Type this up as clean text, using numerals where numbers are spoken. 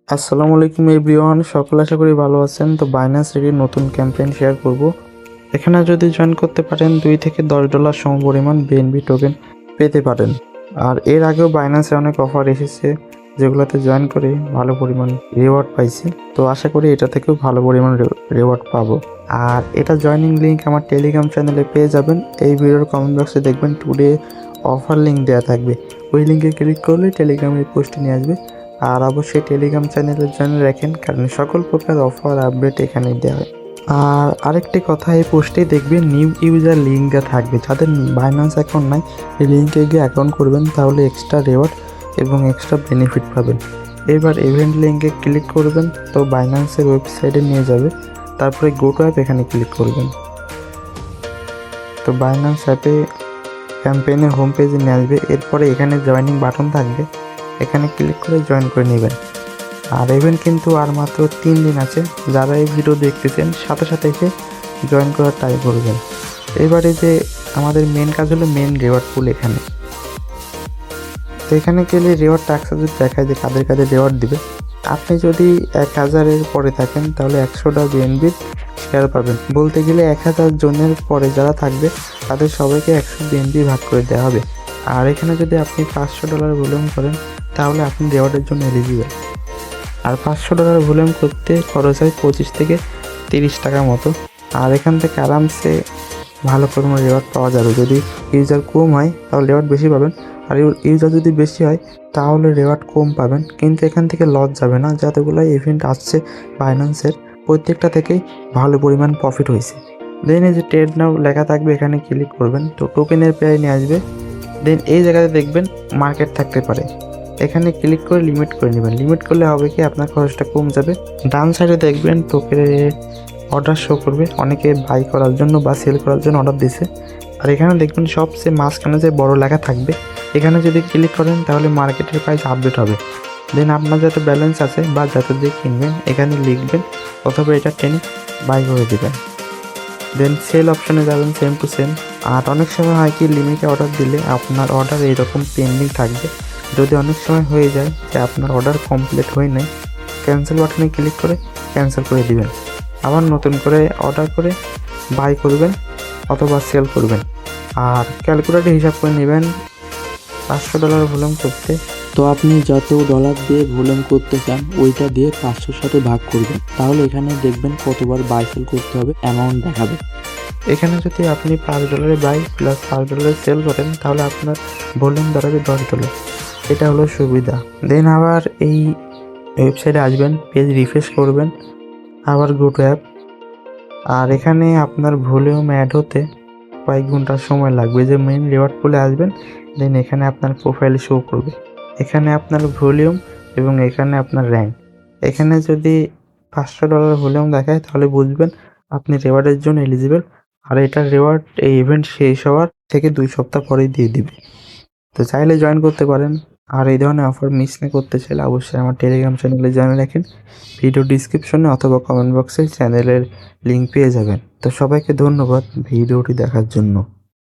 আসসালামু আলাইকুম এভরিওয়ান, সকলে আশা করি ভালো আছেন। তো বাইন্যান্স এর নতুন ক্যাম্পেইন শেয়ার করব। এখানে যদি জয়েন করতে পারেন $2 থেকে $10 সমপরিমাণ বিএনবি টোকেন পেতে পারেন। আর এর আগেও বাইন্যান্সে অনেক অফার এসেছে যেগুলোতে জয়েন করে ভালো পরিমাণ রিওয়ার্ড পাইছি। তো আশা করি এটা থেকেও ভালো পরিমাণ রিওয়ার্ড পাবো। আর এটা জয়েনিং লিঙ্ক আমার টেলিগ্রাম চ্যানেলে পেয়ে যাবেন। এই ভিডিওর কমেন্ট বক্সে দেখবেন টুডে অফার লিঙ্ক দেওয়া থাকবে। ওই লিঙ্কে ক্লিক করলে টেলিগ্রামের পোস্টে নিয়ে আসবে। আর অবশ্যই টেলিগ্রাম চ্যানেলের জন্য রাখেন, কারণ সকল প্রকার অফার আপডেট এখানে দেওয়া হয়। আর আরেকটি কথা, এই পোস্টে দেখবেন নিউ ইউজার লিঙ্ক দেওয়া থাকবে। যাদের বাইন্যান্স অ্যাকাউন্ট নাই, এই লিঙ্কে গিয়ে অ্যাকাউন্ট করবেন, তাহলে এক্সট্রা রিওয়ার্ড এবং এক্সট্রা বেনিফিট পাবেন। এবার ইভেন্ট লিঙ্কে ক্লিক করবেন, তো বাইন্যান্সের ওয়েবসাইটে নিয়ে যাবে। তারপরে গো টু অ্যাপ এখানে ক্লিক করবেন। তো বাইন্যান্স অ্যাপে ক্যাম্পেইনের হোম পেজে নিয়ে আসবে। এরপরে এখানে জয়েনিং বাটন থাকবে, এখানে ক্লিক করে জয়েন করে নেবেন। আর ইভেন্ট কিন্তু আর মাত্র 3 দিন আছে। যারা এই ভিডিও দেখতেছেন সাথে সাথে এসে জয়েন করার ট্রাই করবেন। এবারে যে আমাদের মেন কাজ হলো মেন রিওয়ার্ড পুল এখানে। তো এখানে গেলে রিওয়ার্ড টাস্ক যদি দেখায় যে কাদের কাদের রিওয়ার্ড দিবে। আপনি যদি 1000-এর পরে থাকেন তাহলে 100টা বিএনবির শেয়ার পাবেন। বলতে গেলে 1000 জনের পরে যারা থাকবে তাদের সবাইকে 100 বিএনবি ভাগ করে দেওয়া হবে। আর এখানে যদি আপনি $500 ভলিউম করেন তাহলে আপনি রিওয়ার্ডের জন্য এলিজিবল। আর $500 ভলিউম করতে খরচ হয় 25 থেকে 30 টাকা মতো। আর এখান থেকে আরামসে ভালো পরিমাণ রিওয়ার্ড পাওয়া যাবে। যদি ইউজার কম হয় তাহলে রিওয়ার্ড বেশি পাবেন, আর ইউজার যদি বেশি হয় তাহলে রিওয়ার্ড কম পাবেন। কিন্তু এখান থেকে লস যাবে না। যতগুলো ইভেন্ট আসছে বাইন্যান্সের প্রত্যেকটা থেকেই ভালো পরিমাণ প্রফিট হয়েছে। দেন এই যে ট্রেড নাও লেখা থাকবে, এখানে ক্লিক করবেন, তো টোকেনের পেয়ারে নিয়ে আসবে। দেন এই জায়গাতে দেখবেন মার্কেট থাকতে পারে, এখানে ক্লিক করে লিমিট করে নেবেন। লিমিট করলে হবে কি আপনার খরচটা কম যাবে। ডান সাইডে দেখবেন টোকেনের অর্ডার শো করবে, অনেকে বাই করার জন্য বা সেল করার জন্য অর্ডার দিছে। আর এখানে দেখবেন সবচেয়ে মাঝখানে যে বড় লেখা থাকবে, এখানে যদি ক্লিক করেন তাহলে মার্কেটের প্রাইস আপডেট হবে। দেন আপনার যত ব্যালেন্স আছে বা যত দিয়ে কিনবেন এখানে লিখবেন, অথবা এটা টেনে বাই করে দেবেন। দেন সেল অপশনে যাবেন, সেম টু সেম। আর অনেক সময় হয় কি লিমিটে অর্ডার দিলে আপনার অর্ডার এইরকম পেন্ডিং থাকবে। যদি অনেক সময় হয়ে যায় যে আপনার অর্ডার কমপ্লিট হয়ে নাই, ক্যান্সেল বাটনে ক্লিক করে ক্যান্সেল করে দিবেন। আবার নতুন করে অর্ডার করে বাই করবেন অথবা সেল করবেন। আর ক্যালকুলেটর হিসাব করে নেবেন $500 ভলিউম করতে। তো আপনি যত ডলার দিয়ে ভলিউম করতে চান ওইটা দিয়ে 500-র সাথে ভাগ করবেন, তাহলে এখানে দেখবেন কতবার বাই সেল করতে হবে অ্যামাউন্ট দেখাবে। এখানে যদি আপনি $5 বাই প্লাস $5 সেল করেন তাহলে আপনার ভলিউম দাঁড়াবে $10। এটা হলো সুবিধা। দেন আবার এই ওয়েবসাইটে আসবেন, পেজ রিফ্রেশ করবেন, আবার গো টু অ্যাপ। আর এখানে আপনার ভলিউম অ্যাড হতে কয়েক ঘন্টা সময় লাগবে। যে মেইন রিওয়ার্ড পুলে আসবেন, দেন এখানে আপনার প্রোফাইল শো করবে, এখানে আপনার ভলিউম এবং এখানে আপনার র্যাঙ্ক। এখানে যদি $500 ভলিউম দেখায় তাহলে বুঝবেন আপনি রিওয়ার্ডের জন্য এলিজিবল। আর এটার রিওয়ার্ড এই ইভেন্ট শেষ হওয়ার থেকে 2 সপ্তাহ পরেই দিয়ে দিবে। তো চাইলে জয়েন করতে পারেন। আর এই ধরনের অফার মিস না করতে চাইলে অবশ্যই আমার টেলিগ্রাম চ্যানেলে জয়েন রাখেন। ভিডিও ডিসক্রিপশনে অথবা কমেন্ট বক্সে চ্যানেলের লিঙ্ক পেয়ে যাবেন। তো সবাইকে ধন্যবাদ ভিডিওটি দেখার জন্য।